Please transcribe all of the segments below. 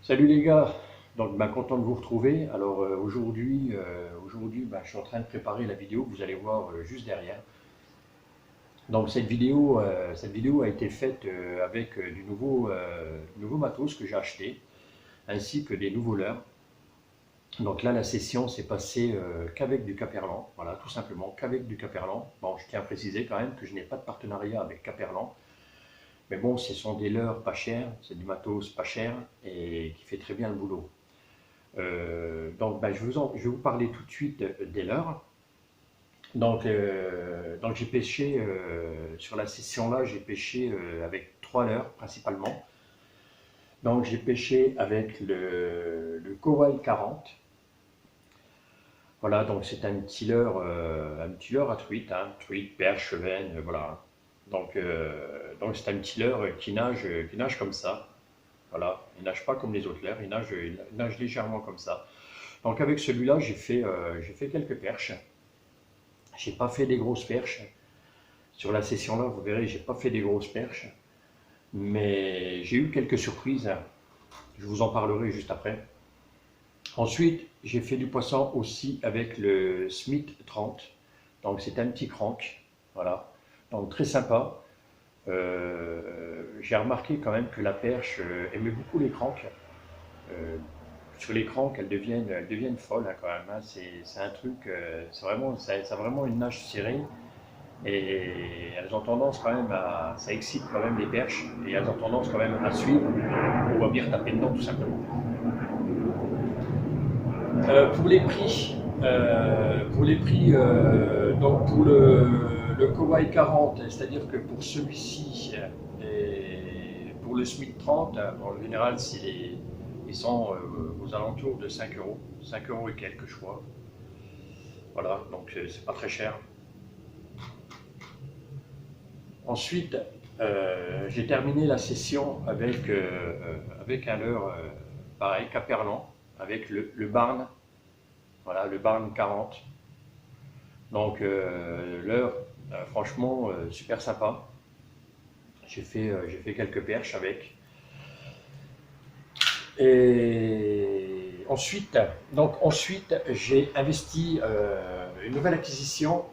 Salut les gars, donc content de vous retrouver. Alors aujourd'hui, je suis en train de préparer la vidéo que vous allez voir juste derrière. Donc cette vidéo a été faite avec du nouveau matos que j'ai acheté, ainsi que des nouveaux leurres. Donc là, la session s'est passée qu'avec du Caperlan, voilà, tout simplement qu'avec du Caperlan. Bon, je tiens à préciser quand même que je n'ai pas de partenariat avec Caperlan, mais bon, ce sont des leurres pas chers, c'est du matos pas cher et qui fait très bien le boulot. Je vais vous parler tout de suite des leurres. Donc j'ai pêché, sur la session-là, j'ai pêché avec trois leurres principalement. Donc j'ai pêché avec le Kowal 40. Voilà, donc c'est un petit leurre à truite, hein, truite, perche, veine, voilà. Donc c'est un petit leurre qui nage comme ça. Voilà, il nage pas comme les autres leurres, il nage légèrement comme ça. Donc avec celui-là, j'ai fait quelques perches. J'ai pas fait des grosses perches. Sur la session-là, vous verrez, j'ai pas fait des grosses perches. Mais j'ai eu quelques surprises. Je vous en parlerai juste après. Ensuite, j'ai fait du poisson aussi avec le Smith 30. Donc c'est un petit crank. Voilà. Donc très sympa. J'ai remarqué quand même que la perche aimait beaucoup les cranks. Euh, sur les cranks, elles deviennent folles hein, quand même. Hein. C'est un truc, ça a vraiment une nage serrée et elles ont tendance quand même ça excite quand même les perches et elles ont tendance quand même à suivre ou à bien taper dedans tout simplement. Pour les prix, donc pour le Kowai 40, c'est-à-dire que pour celui-ci et pour le Smith 30, en général, ils sont aux alentours de 5 euros, 5 euros et quelques, je crois. Voilà, donc c'est pas très cher. Ensuite, j'ai terminé la session avec un leurre pareil, Caperlan, avec le Barn, voilà, le Barn 40. Donc leurre, franchement, super sympa. J'ai fait quelques perches avec. Et ensuite j'ai investi une nouvelle acquisition.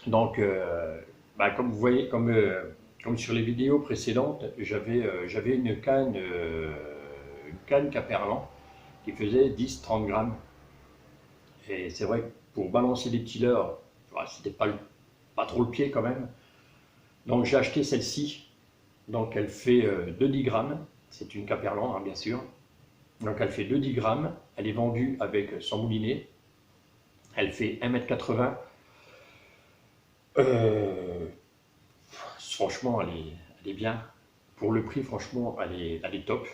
Donc, comme vous voyez, comme sur les vidéos précédentes, j'avais une canne Caperlan qui faisait 10-30 grammes. Et c'est vrai que pour balancer des petits leurres, c'était pas trop le pied quand même. Donc j'ai acheté celle-ci. Donc elle fait 2-10 grammes. C'est une Caperlan, hein, bien sûr. Donc elle fait 2-10 grammes. Elle est vendue avec son moulinet. Elle fait 1,80 m. Euh, Franchement, elle est bien. Pour le prix, franchement, elle est top.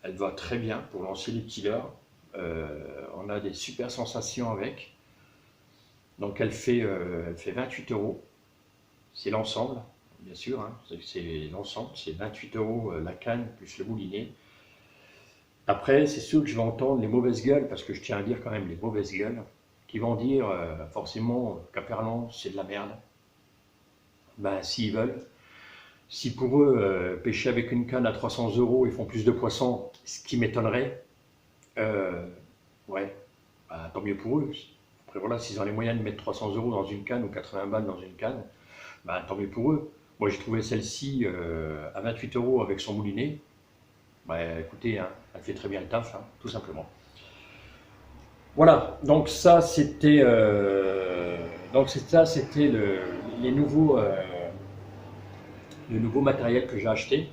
Elle va très bien pour lancer les petits leurres. On a des super sensations avec. Donc elle fait 28 euros. C'est l'ensemble, bien sûr. Hein. C'est l'ensemble, c'est 28 euros la canne plus le moulinet. Après, c'est sûr que je vais entendre les mauvaises gueules, parce que je tiens à dire quand même les mauvaises gueules, qui vont dire forcément Caperlan, c'est de la merde. Ben, s'ils veulent. Si pour eux, pêcher avec une canne à 300 euros, ils font plus de poissons, ce qui m'étonnerait, euh, ouais, bah, tant mieux pour eux. Après voilà, s'ils ont les moyens de mettre 300 euros dans une canne ou 80 balles dans une canne, bah, tant mieux pour eux. Moi j'ai trouvé celle-ci à 28 euros avec son moulinet. Bah, écoutez, hein, elle fait très bien le taf, hein, tout simplement. Voilà, c'était les le nouveau matériel que j'ai acheté.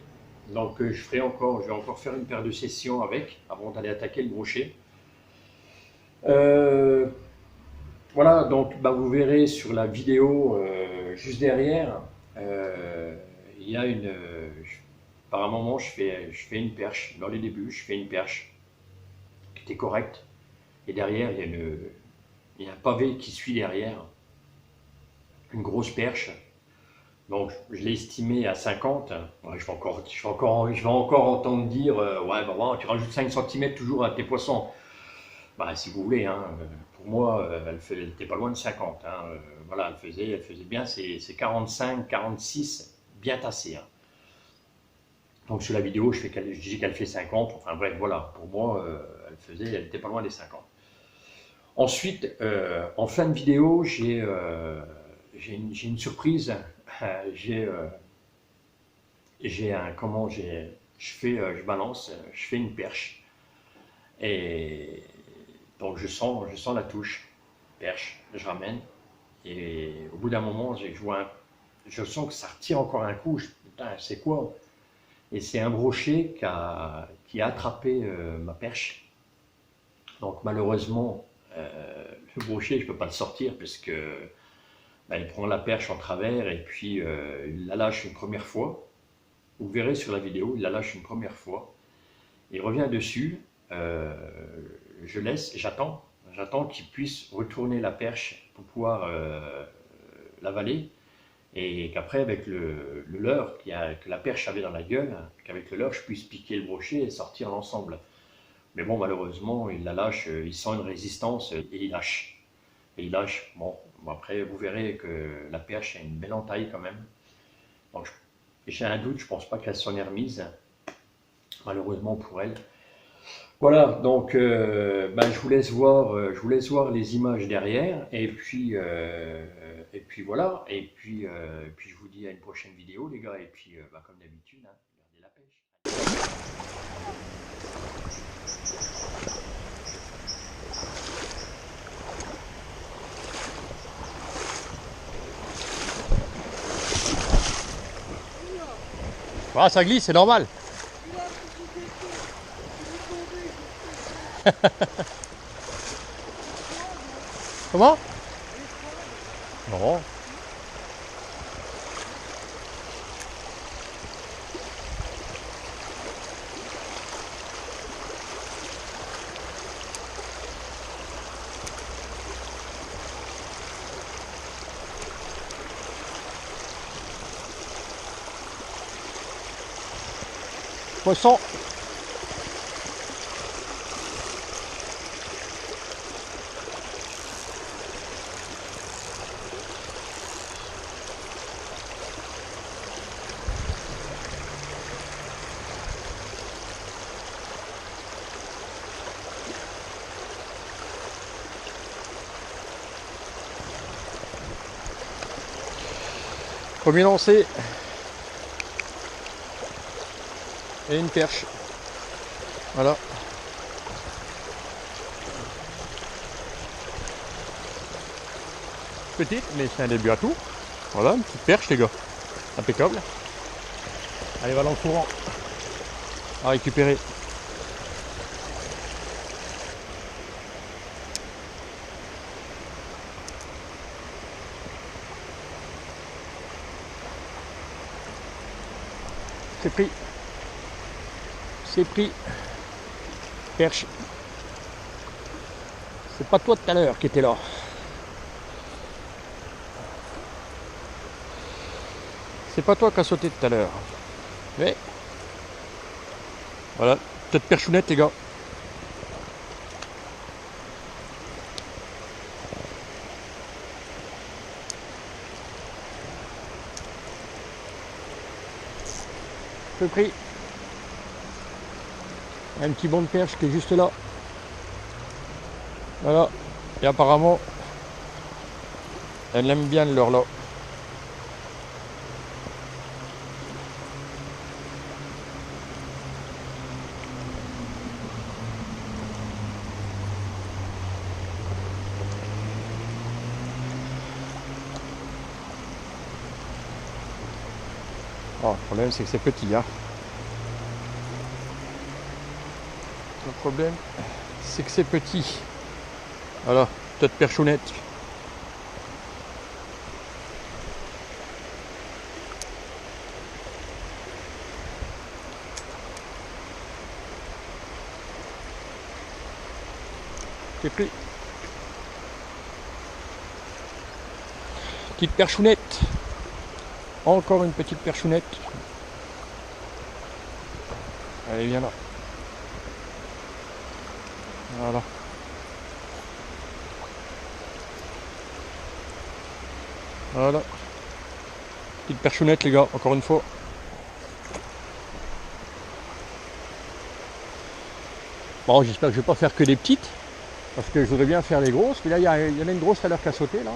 Donc je vais encore faire une paire de sessions avec, avant d'aller attaquer le brochet. Euh, voilà, donc vous verrez sur la vidéo juste derrière, il y a par un moment je fais une perche, dans les débuts je fais une perche qui était correcte, et derrière il y a un pavé qui suit derrière, une grosse perche. Donc je l'ai estimé à 50. Ouais, je vais encore entendre dire ouais, tu rajoutes 5 cm toujours à tes poissons. Bah, si vous voulez, hein, pour moi, elle n'était pas loin de 50. Hein, voilà, elle faisait bien ses 45, 46, bien tassés. Hein. Donc sur la vidéo, je dis qu'elle fait 50. Enfin bref, voilà. Pour moi, elle était pas loin des 50. Ensuite, en fin de vidéo, j'ai une surprise. J'ai un comment je balance, je fais une perche et donc je sens la touche perche, je ramène et au bout d'un moment, je sens que ça retire encore un coup. Putain, c'est quoi? Et c'est un brochet qui a attrapé ma perche. Donc malheureusement, le brochet, je peux pas le sortir parce que il prend la perche en travers et puis il la lâche une première fois. Vous verrez sur la vidéo, il la lâche une première fois. Il revient dessus. J'attends qu'il puisse retourner la perche pour pouvoir l'avaler. Et qu'après, avec le leurre que la perche avait dans la gueule, qu'avec le leurre, je puisse piquer le brochet et sortir l'ensemble. Mais bon, malheureusement, il la lâche, il sent une résistance et il lâche. Et il lâche. Bon, après, vous verrez que la perche a une belle entaille quand même. Donc, j'ai un doute, je pense pas qu'elle s'en est remise, malheureusement pour elle. Voilà, donc je vous laisse voir les images derrière, et puis voilà, puis je vous dis à une prochaine vidéo les gars, et puis comme d'habitude, hein, gardez la pêche. Ah, ça glisse, c'est normal. Comment? Non. Poisson. Premier lancé. Et une perche. Voilà. Petite, mais c'est un début à tout. Voilà, une petite perche les gars. Impeccable. Allez, va dans le courant. À récupérer. C'est pris. C'est pris. Perche. C'est pas toi tout à l'heure qui était là. C'est pas toi qui as sauté tout à l'heure. Mais voilà, peut-être perchounette les gars. Peu pris. Un petit bon de perche qui est juste là. Voilà. Et apparemment, elle aime bien le leurre là. Oh, le problème c'est que c'est petit, hein. Le problème c'est que c'est petit. Voilà, peut-être perchounette. C'est pris. Petite perchounette. Encore une petite perchounette. Allez, viens là. Voilà. Voilà. Petite perchounette les gars, encore une fois. Bon, j'espère que je vais pas faire que des petites, parce que je voudrais bien faire les grosses, mais là il y en a une grosse à l'heure qu'à sauter là.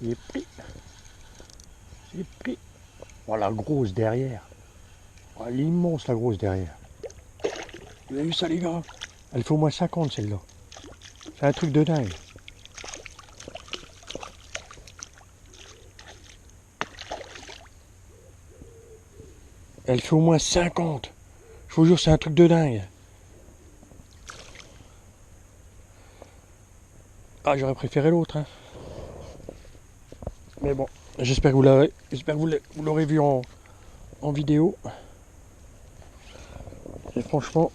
C'est pris. C'est pris. Oh la grosse derrière. Oh, l'immense la grosse derrière. Vous avez vu ça les gars? Elle fait au moins 50 celle-là. C'est un truc de dingue. Elle fait au moins 50. Je vous jure, c'est un truc de dingue. Ah, j'aurais préféré l'autre. Hein. Mais bon, j'espère que vous l'aurez. J'espère que vous l'aurez vu en vidéo. Et franchement,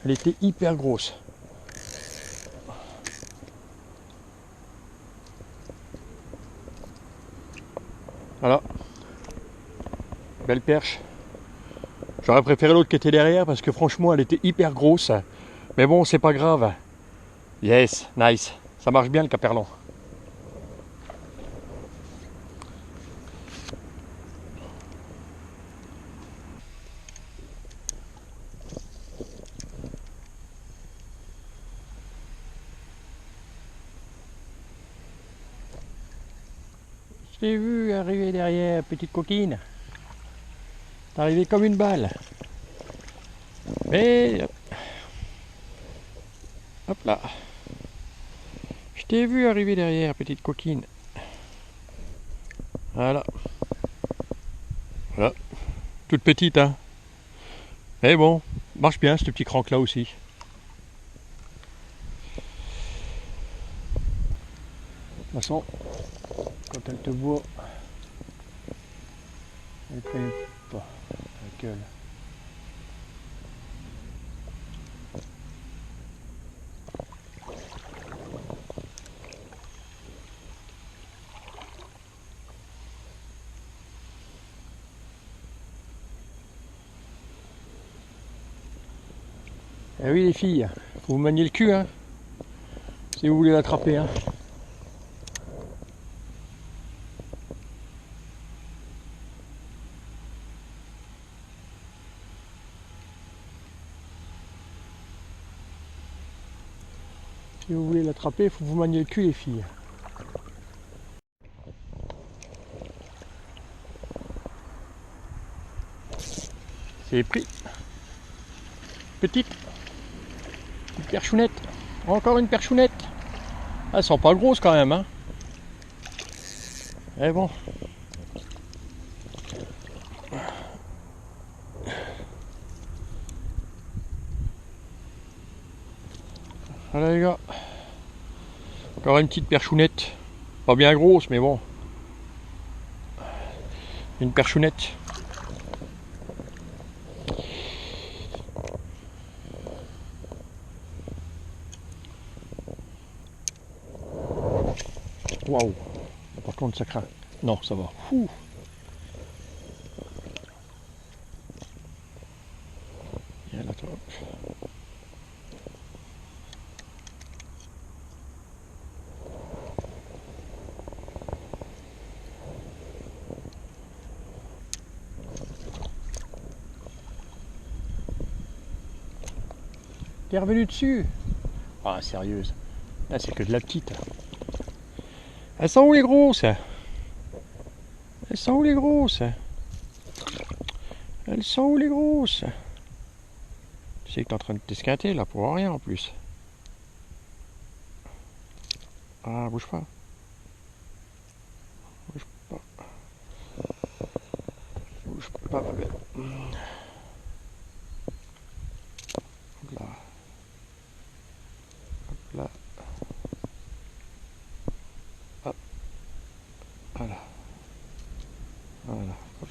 elle était hyper grosse. Voilà. Belle perche. J'aurais préféré l'autre qui était derrière parce que franchement elle était hyper grosse. Mais bon, c'est pas grave. Yes, nice. Ça marche bien le caperlan. Je t'ai vu arriver derrière, petite coquine. T'es arrivé comme une balle. Mais hop là. Je t'ai vu arriver derrière, petite coquine. Voilà. Voilà. Toute petite, hein. Mais bon, marche bien ce petit crank là aussi. De toute façon, quand elle te voit, elle ne traîne pas la gueule. Eh oui les filles, faut vous manier le cul hein, si vous voulez l'attraper hein. Si vous voulez l'attraper, il faut vous manier le cul les filles. C'est pris. Petite. Une perchounette. Encore une perchounette. Elles sont pas grosses quand même hein. Mais bon. Voilà les gars. Encore une petite perchounette. Pas bien grosse mais bon. Une perchounette. Waouh. Par contre ça craint. Non ça va. Ouh. Viens là toi. T'es revenu dessus? Ah sérieuse. Là c'est que de la petite. Elles sont où les grosses? Elles sont où les grosses? Elles sont où les grosses? Tu sais que t'es en train de t'esquinter là pour rien en plus. Ah bouge pas. Bouge pas. Bouge pas ma belle. Hop là. Hop là. Hop. Voilà. Voilà. Hop.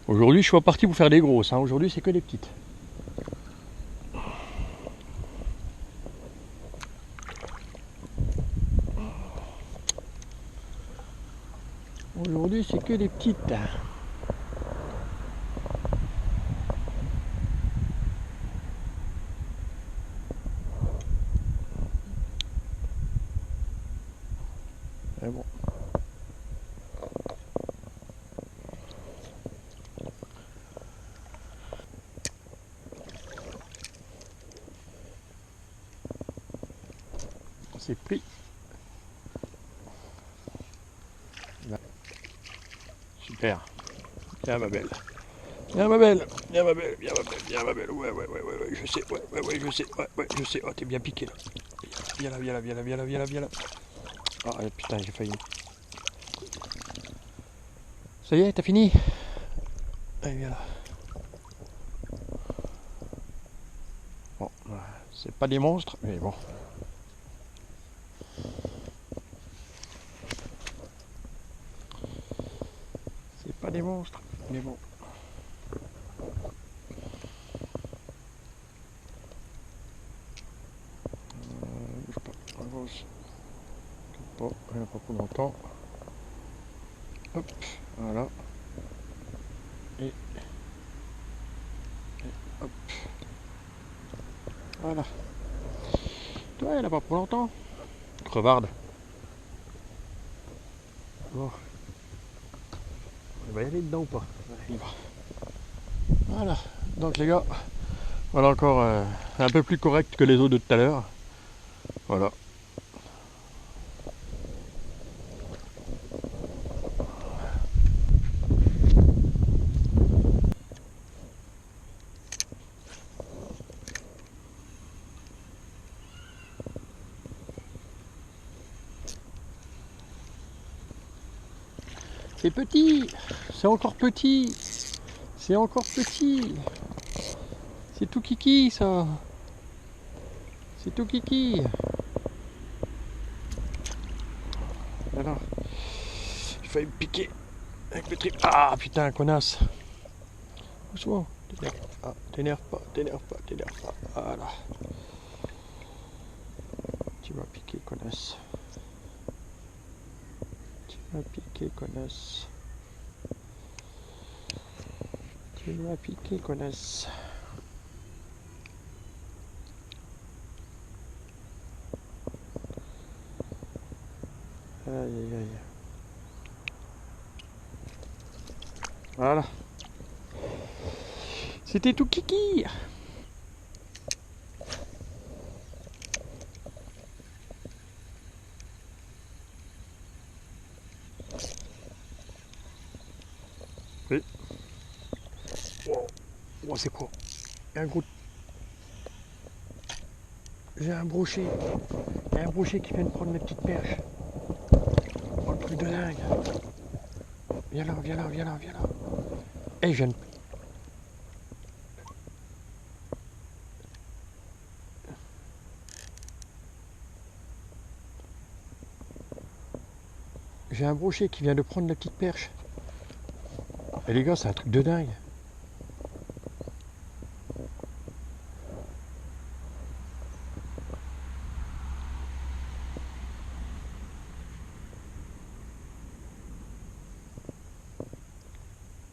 Aujourd'hui, je suis pas parti pour faire des grosses. Hein. Aujourd'hui, c'est que des petites. Aujourd'hui, c'est que des petites. Mais bon. C'est pris. Là. Super. Viens ma belle. Viens ma belle. Viens ma belle. Viens ma belle. Viens ma belle. Ouais, je sais. Ouais, je sais. Ouais, je sais. Oh, t'es bien piqué là. Viens là, viens là, viens là, viens là, viens là, viens là. Ah putain, j'ai failli. Ça y est, t'as fini? Allez, viens là. Bon, c'est pas des monstres, mais bon. C'est pas des monstres, mais bon. Bouge pas, à gauche. Bon, il n'y en a pas pour longtemps. Hop, voilà. Et hop. Voilà. Toi, il n'y en a pas pour longtemps. Crevarde. Bon. On va y aller dedans ou pas? Ouais, y va. Voilà. Donc les gars, voilà encore un peu plus correct que les autres de tout à l'heure. Voilà. C'est petit. C'est encore petit. C'est encore petit. C'est tout kiki ça. C'est tout kiki. Voilà. J'ai failli me piquer avec le trip. Ah putain, connasse. Doucement. Ah, t'énerve pas, t'énerve pas, t'énerve pas. Voilà. Tu vas piquer, connasse. Tu vas piquer, connasse. Tu vas piquer, connasse. Aïe aïe aïe. Voilà. C'était tout kiki. Oui. Wow. Oh, c'est quoi? Un gros. J'ai un brochet. Il y a un brochet qui vient de prendre mes petites perches. Oh, le truc de dingue. Viens là, viens là, viens là, viens là. Eh, je viens de... J'ai un brochet qui vient de prendre la petite perche. Et les gars, c'est un truc de dingue.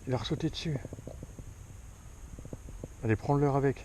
Il a ressauté dessus. Allez, prends-le avec.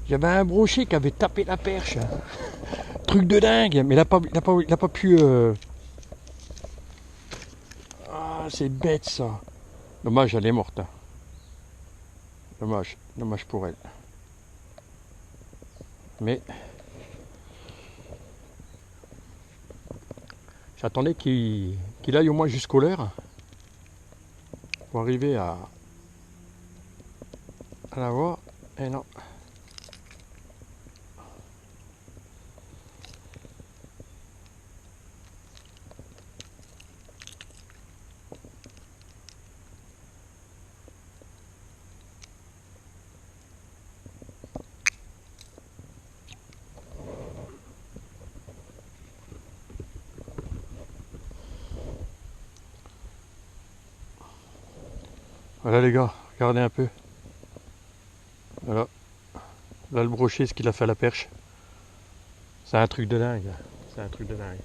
J'avais un brochet qui avait tapé la perche. Truc de dingue, mais il a pas pu... Ah, c'est bête ça. Dommage, elle est morte. Hein. Dommage, dommage pour elle. Mais j'attendais qu'il aille au moins jusqu'au leurre pour arriver à la voir. Et non. Voilà les gars, regardez un peu. Voilà. Là le brochet, ce qu'il a fait à la perche. C'est un truc de dingue. C'est un truc de dingue.